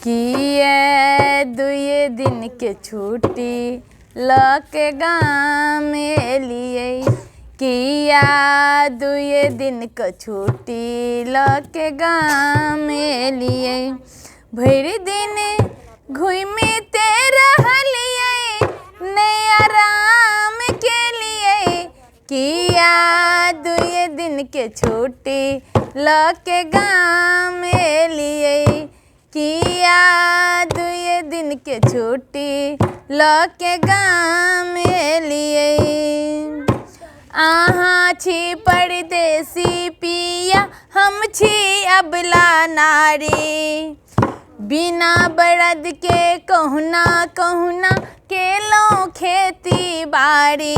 किए दुए दिन के छुट्टी लके गाँव में लिए किया दुए दिन के छुट्टी लके गाँव में लिए भर दिन घूमे ते रहलिए नहीं आराम के लिए किया दुए दिन के छुट्टी लके गाँव में लिए किया दुए दिन के छुट्टी लके गाँव में लिए आहाँ छी परदेसी पिया हम छी अबला नारी बिना बरद के कहुना कहुना केलो खेती बाड़ी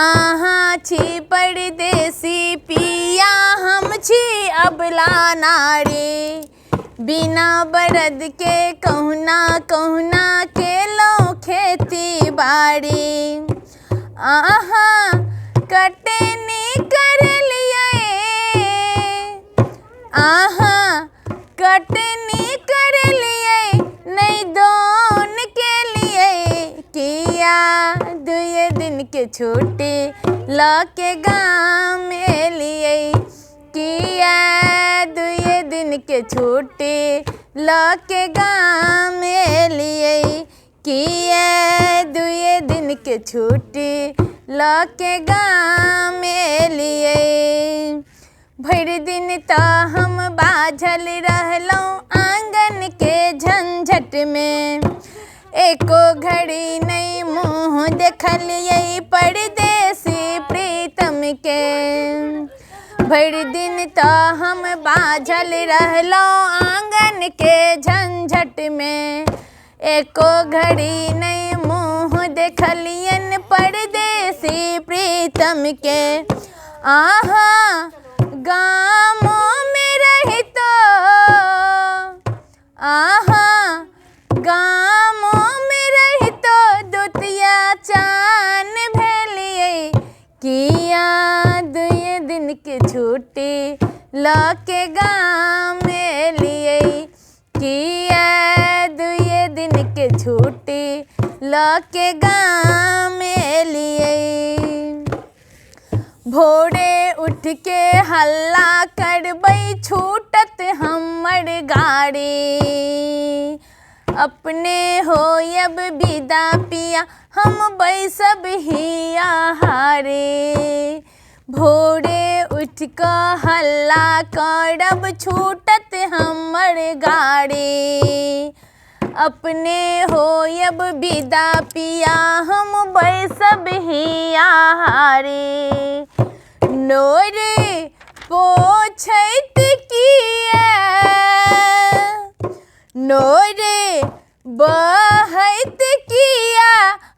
आहाँ छी परदेसी पिया हम छी अबला नारी बिना बरद के कहुना कहुना केलो खेती बाड़ी आहाँ कटनी कर लिए आहाँ कटनी कर लिए नहीं दोन के लिए किया दुए दिन के छुट्टी लके गाँव में लिए किया दुए दिन के छुट्टी लके गाँव में लिए किया दुए दिन के छुट्टी लके गाँव में लिए भर दिन तो हम बाझल रहलों आंगन के झंझट में एको घड़ी नहीं मुँह देखलिए परदेसी प्रीतम के भर दिन तो हम बाझल रहलों आंगन के झंझट में एको घड़ी नहीं मुँह देखलियन परदेसी प्रीतम के आहा गामों में रही तो आहा गामों में रही तो दुतिया चान भेलिए किया दुए दिन के छुट्टी लके गाँव में लिए किया दुए दिन के छुट्टी लके गाँव में लिए भोरे उठ के हल्ला करबै छूटत हमर गाड़ी अपने हो अब विदा पिया हम बैसब ही आहारे भोरे उठ के हल्ला करब छूटत हमर गाड़ी अपने हो अब विदा पिया हम बैसब ही आहारे नोरे पोछैत किया नोरे बहैत किया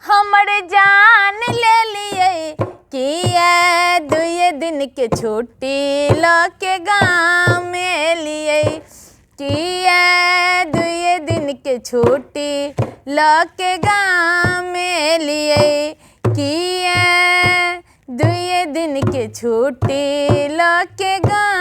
हमर जान ले लिए किया दुए दिन के छुट्टी लके गाँव में लिए किया दुए दिन के छुट्टी लके गाँव में लिए किया दुए दिन के छुट्टी लके गाँव